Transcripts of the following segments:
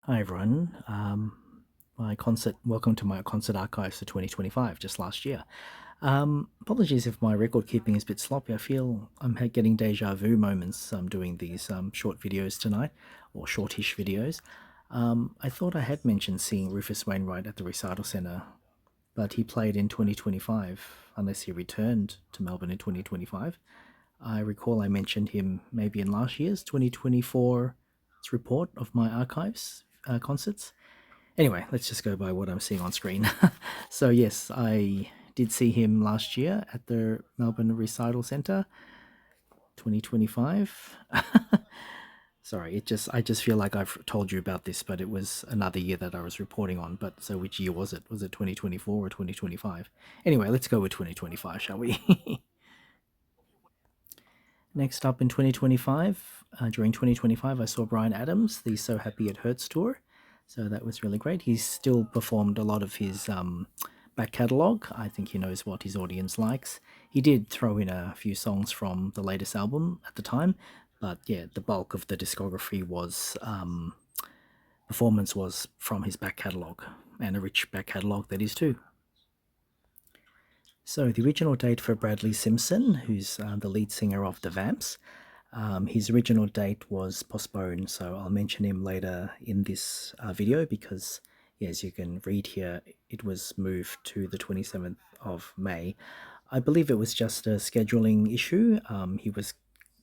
Hi everyone. My concert. Welcome to my concert archives for 2025, just last year. Apologies if my record keeping is a bit sloppy. I feel I'm getting deja vu moments. Doing these short videos tonight, or shortish videos. I thought I had mentioned seeing Rufus Wainwright at the Recital Centre, but he played in 2025, unless he returned to Melbourne in 2025. I recall I mentioned him maybe in last year's 2024's report of my archives concerts. Anyway, let's just go by what I'm seeing on screen. So yes, I did see him last year at the Melbourne Recital Centre, 2025. Sorry, I just feel like I've told you about this, but it was another year that I was reporting on. But so which year was it? Was it 2024 or 2025? Anyway, let's go with 2025, shall we? Next up in 2025, during 2025, I saw Brian Adams, the So Happy It Hurts tour. So that was really great. He's still performed a lot of his back catalogue. I think he knows what his audience likes. He did throw in a few songs from the latest album at the time, but yeah, the bulk of the discography was performance was from his back catalogue, and a rich back catalogue that is too. So the original date for Bradley Simpson, who's the lead singer of the Vamps, his original date was postponed, so I'll mention him later in this video because, yeah, as you can read here, it was moved to the 27th of May. I believe it was just a scheduling issue. He was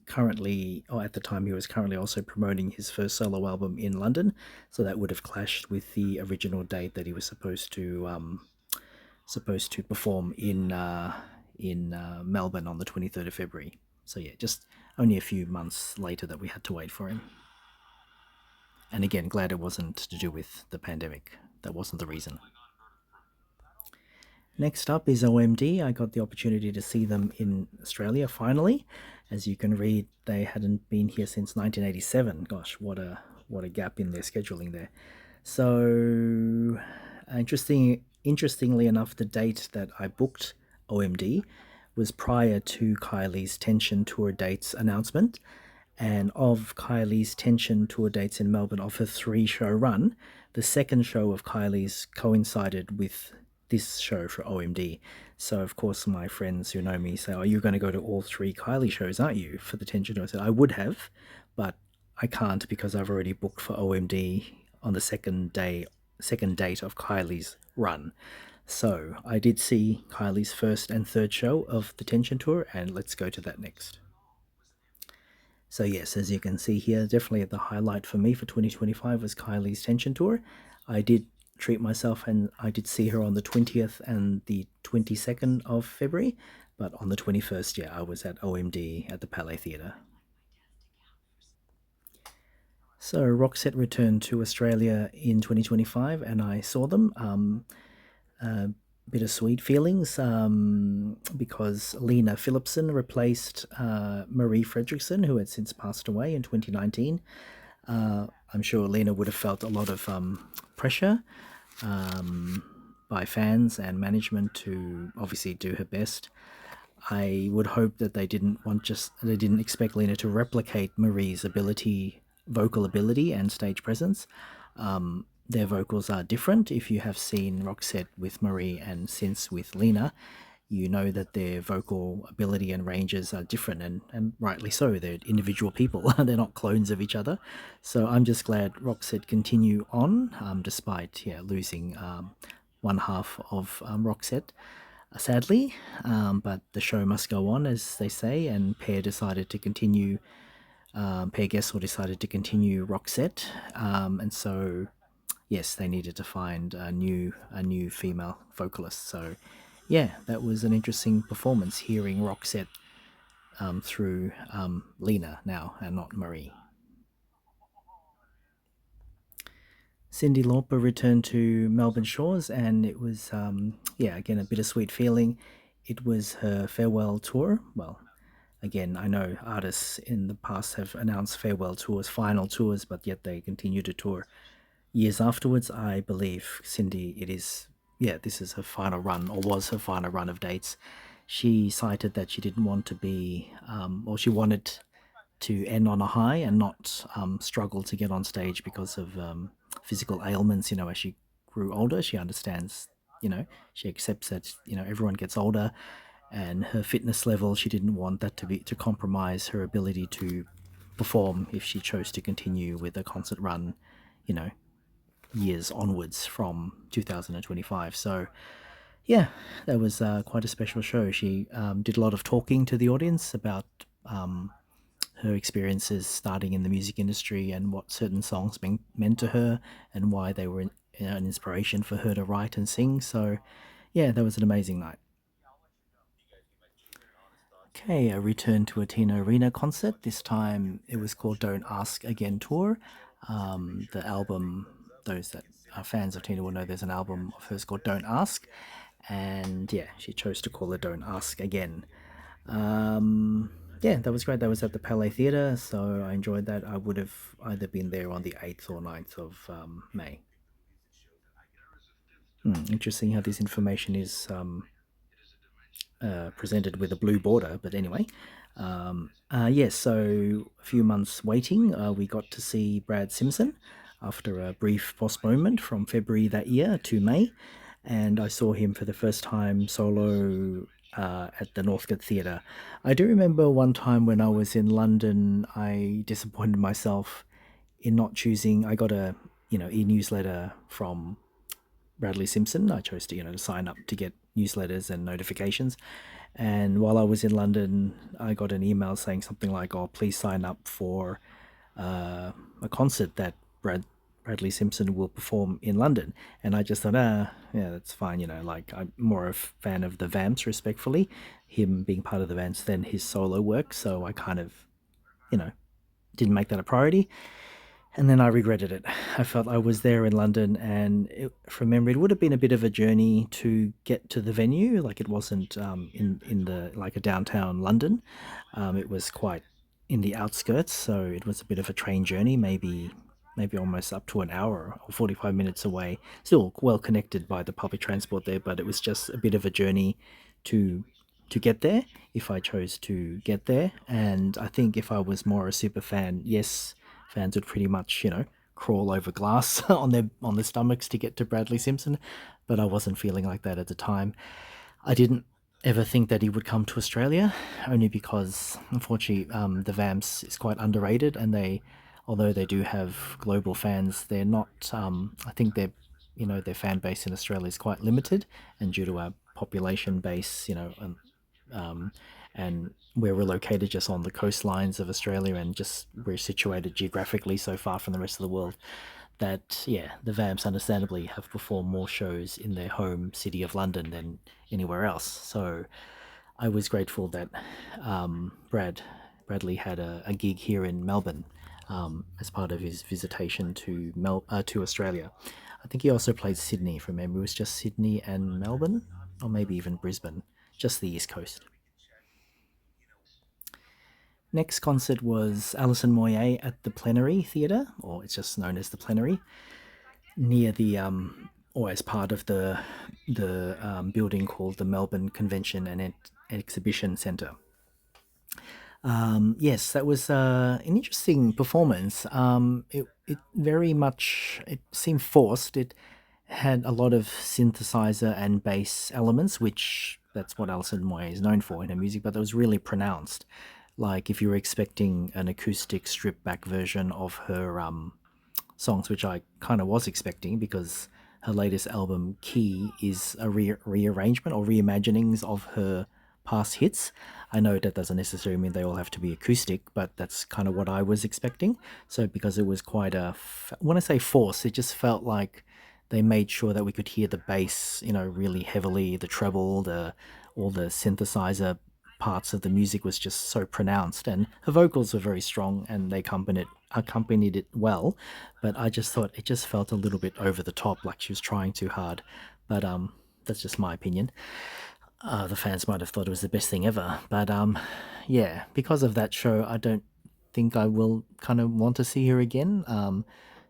currently, or at the time, he was currently also promoting his first solo album in London, so that would have clashed with the original date that he was supposed to perform in Melbourne on the 23rd of February. So yeah, just only a few months later that we had to wait for him. And again, glad it wasn't to do with the pandemic. That wasn't the reason. Next up is OMD. I got the opportunity to see them in Australia finally. As you can read, they hadn't been here since 1987. Gosh, what a gap in their scheduling there. So interestingly enough, the date that I booked OMD was prior to Kylie's Tension tour dates announcement. And of Kylie's Tension tour dates in Melbourne of her 3 show run, the second show of Kylie's coincided with this show for OMD. So, of course, my friends who know me say, "Oh, you're going to go to all 3 Kylie shows, aren't you, for the Tension tour?" I said, "I would have, but I can't because I've already booked for OMD on the second date of Kylie's run." So, I did see Kylie's first and third show of the Tension tour, and let's go to that next. So yes, as you can see here, definitely the highlight for me for 2025 was Kylie's Tension Tour. I did treat myself and I did see her on the 20th and the 22nd of February, but on the 21st, yeah, I was at OMD at the Palais Theatre. So Roxette returned to Australia in 2025 and I saw them. Bittersweet feelings because Lena Phillipson replaced Marie Fredrickson, who had since passed away in 2019. I'm sure Lena would have felt a lot of pressure by fans and management to obviously do her best. I would hope that they didn't expect Lena to replicate Marie's vocal ability and stage presence. Their vocals are different. If you have seen Roxette with Marie and since with Lena, you know that their vocal ability and ranges are different, and rightly so. They're individual people, they're not clones of each other. So I'm just glad Roxette continue on, despite losing one half of Roxette, sadly. But the show must go on, as they say, and Pear decided to continue. Pear Gessel decided to continue Roxette, and so yes, they needed to find a new female vocalist. So yeah, that was an interesting performance hearing Roxette through Lena now and not Marie. Cyndi Lauper returned to Melbourne Shores, and it was yeah, again, a bittersweet feeling. It was her farewell tour. Well, again, I know artists in the past have announced farewell tours, final tours, but yet they continue to tour years afterwards. I believe Cindy, it is, yeah, this is her final run, or was her final run of dates. She cited that she didn't want to be, or she wanted to end on a high and not struggle to get on stage because of physical ailments. As she grew older, she understands. She accepts that everyone gets older, and her fitness level. She didn't want that to compromise her ability to perform if she chose to continue with a concert run. You know, years onwards from 2025. So yeah, that was quite a special show. She did a lot of talking to the audience about um, her experiences starting in the music industry and what certain songs meant to her and why they were an inspiration for her to write and sing. So yeah, that was an amazing night. Okay, a return to a Tina Arena concert. This time it was called Don't Ask Again Tour. The album, those that are fans of Tina will know there's an album of hers called Don't Ask. And yeah, she chose to call it Don't Ask Again. Um, yeah, that was great. That was at the Palais Theatre, so I enjoyed that. I would have either been there on the 8th or 9th of May. Interesting how this information is presented with a blue border. But anyway, yes, so a few months waiting, we got to see Brad Simpson after a brief postponement from February that year to May. And I saw him for the first time solo at the Northcote Theatre. I do remember one time when I was in London, I disappointed myself in not choosing. I got a e-newsletter from Bradley Simpson. I chose to sign up to get newsletters and notifications. And while I was in London, I got an email saying something like, "Oh, please sign up for a concert that Bradley Simpson will perform in London." And I just thought, yeah, that's fine. Like I'm more a fan of the Vamps, respectfully, him being part of the Vamps than his solo work. So I kind of, you know, didn't make that a priority. And then I regretted it. I felt I was there in London, and from memory, it would have been a bit of a journey to get to the venue. Like it wasn't in the like a downtown London. It was quite in the outskirts, so it was a bit of a train journey, maybe almost up to an hour or 45 minutes away. Still well connected by the public transport there, but it was just a bit of a journey to get there if I chose to get there. And I think if I was more a super fan, yes, fans would pretty much, crawl over glass on their stomachs to get to Bradley Simpson, but I wasn't feeling like that at the time. I didn't ever think that he would come to Australia, only because unfortunately the Vamps is quite underrated, and although they do have global fans, they're not. I think their fan base in Australia is quite limited, and due to our population base, um, and where we're located just on the coastlines of Australia, and just we're situated geographically so far from the rest of the world that yeah, the Vamps understandably have performed more shows in their home city of London than anywhere else. So I was grateful that Bradley had a gig here in Melbourne as part of his visitation to Australia. I think he also played Sydney. From memory, it was just Sydney and Melbourne, or maybe even Brisbane, just the East Coast. Next concert was Alison Moyet at the Plenary Theatre, or it's just known as the Plenary, near or as part of the building called the Melbourne Convention and Exhibition Centre. Yes, that was an interesting performance. It very much it seemed forced. It had a lot of synthesizer and bass elements, which that's what Alison Moy is known for in her music, but that was really pronounced. Like if you were expecting an acoustic stripped back version of her songs, which I kind of was expecting because her latest album, Key, is a rearrangement or reimaginings of her past hits. I know that doesn't necessarily mean they all have to be acoustic, but that's kind of what I was expecting. So because it was quite when I say force, it just felt like they made sure that we could hear the bass, really heavily, the treble, all the synthesizer parts of the music was just so pronounced, and her vocals were very strong, and they accompanied it well. But I just thought it just felt a little bit over the top, like she was trying too hard. But that's just my opinion. The fans might have thought it was the best thing ever, but yeah, because of that show, I don't think I will kind of want to see her again.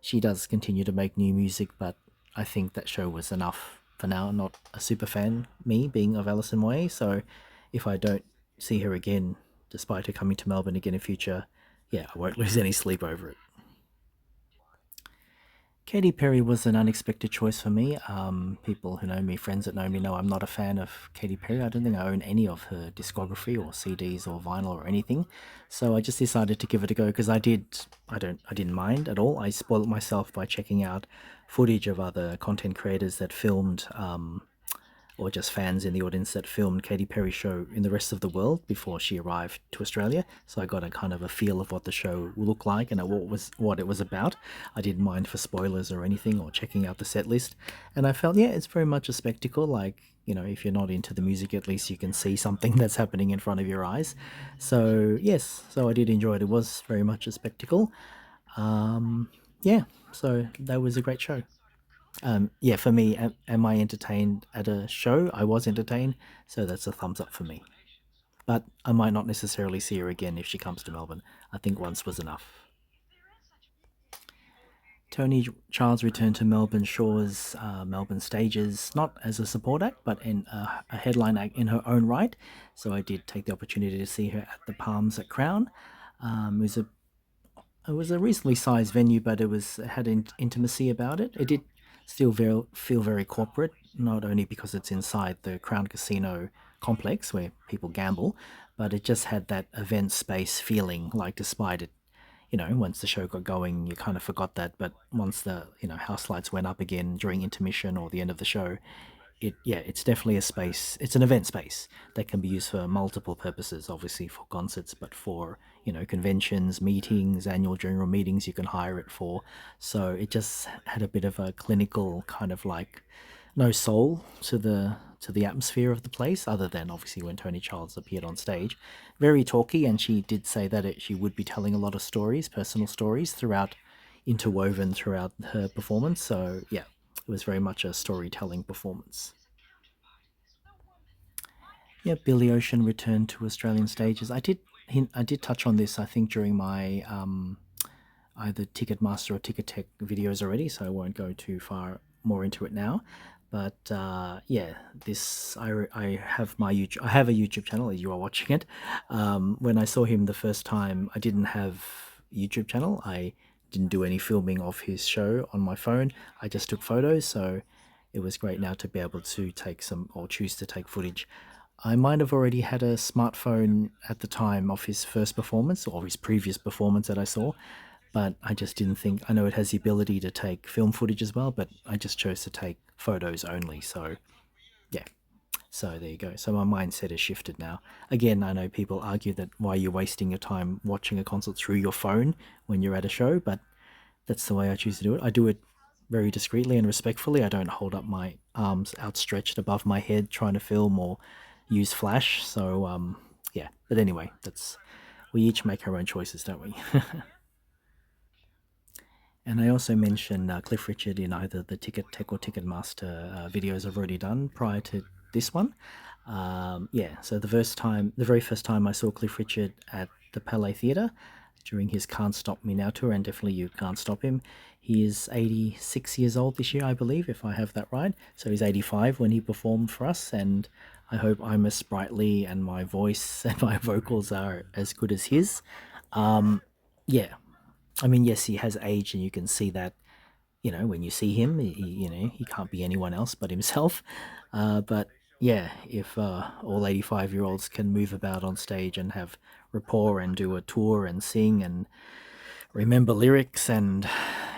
She does continue to make new music, but I think that show was enough for now. I'm not a super fan, me being of Alison Moy, so if I don't see her again, despite her coming to Melbourne again in future, yeah, I won't lose any sleep over it. Katy Perry was an unexpected choice for me. People who know me, friends that know me, know I'm not a fan of Katy Perry. I don't think I own any of her discography or CDs or vinyl or anything. So I just decided to give it a go because I didn't mind at all. I spoiled myself by checking out footage of other content creators that filmed or just fans in the audience that filmed Katy Perry's show in the rest of the world before she arrived to Australia. So I got a kind of a feel of what the show will look like and what it was about. I didn't mind for spoilers or anything or checking out the set list. And I felt, yeah, it's very much a spectacle. Like, if you're not into the music, at least you can see something that's happening in front of your eyes. So yes, so I did enjoy it. It was very much a spectacle. Yeah, so that was a great show. Yeah, for me, am I entertained at a show? I was entertained, so that's a thumbs up for me. But I might not necessarily see her again if she comes to Melbourne. I think once was enough. Tony Childs returned to Melbourne Shores, Melbourne stages, not as a support act, but in a headline act in her own right. So I did take the opportunity to see her at the Palms at Crown. It was a reasonably sized venue, but it had intimacy about it. It did still feel very corporate, not only because it's inside the Crown Casino complex where people gamble, but it just had that event space feeling. Like despite it, once the show got going, you kind of forgot that. But once the house lights went up again during intermission or the end of the show, it's definitely a space. It's an event space that can be used for multiple purposes, obviously for concerts, but for conventions, meetings, annual general meetings, you can hire it for. So it just had a bit of a clinical kind of like no soul to the atmosphere of the place, other than obviously when Tony Childs appeared on stage. Very talky, and she did say that she would be telling a lot of stories, personal stories, interwoven throughout her performance. So yeah, it was very much a storytelling performance. Yeah, Billy Ocean returned to Australian stages. I did touch on this, I think, during my either Ticketmaster or Ticketek videos already, so I won't go too far more into it now. But yeah, I have my YouTube. I have a YouTube channel. As you are watching it. When I saw him the first time, I didn't have a YouTube channel. I didn't do any filming of his show on my phone. I just took photos. So it was great now to be able to take some or choose to take footage. I might have already had a smartphone at the time of his first performance or his previous performance that I saw, but I just didn't think. I know it has the ability to take film footage as well, but I just chose to take photos only. So, yeah. So there you go. So my mindset has shifted now. Again, I know people argue that why you're wasting your time watching a concert through your phone when you're at a show, but that's the way I choose to do it. I do it very discreetly and respectfully. I don't hold up my arms outstretched above my head trying to film or use flash. So yeah. But anyway, that's we each make our own choices, don't we? And I also mentioned Cliff Richard in either the Ticket Tech or Ticketmaster videos I've already done prior to this one. Yeah, so the very first time I saw Cliff Richard at the Palais Theatre during his Can't Stop Me Now tour, and definitely You Can't Stop Him. He is 86 years old this year, I believe, if I have that right. So he's 85 when he performed for us, and I hope I'm as sprightly and my voice and my vocals are as good as his. Yeah, I mean, yes, he has aged, and you can see that. When you see him, he can't be anyone else but himself. But yeah, if all 85-year-olds can move about on stage and have rapport and do a tour and sing and remember lyrics and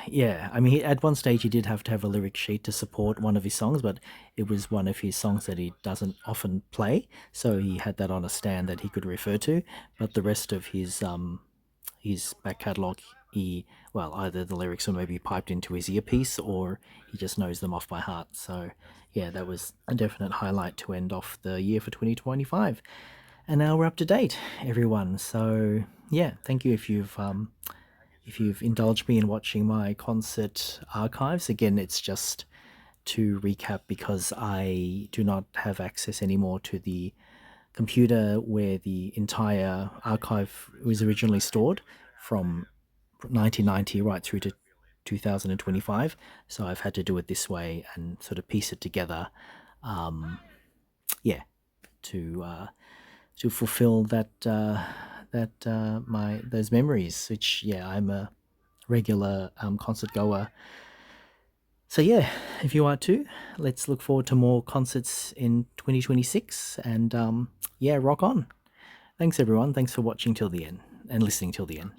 yeah, I mean, at one stage he did have to have a lyric sheet to support one of his songs, but it was one of his songs that he doesn't often play, so he had that on a stand that he could refer to. But the rest of his back catalogue, either the lyrics are maybe piped into his earpiece or he just knows them off by heart. So yeah, that was a definite highlight to end off the year for 2025. And now we're up to date, everyone. So yeah, thank you if you've indulged me in watching my concert archives. Again, it's just to recap because I do not have access anymore to the computer where the entire archive was originally stored from 1990 right through to 2025. So I've had to do it this way and sort of piece it together. Yeah, to fulfill my those memories. Which yeah, I'm a regular concert goer So yeah, if you are too, let's look forward to more concerts in 2026 and yeah, rock on. Thanks everyone. Thanks for watching till the end and listening till the end.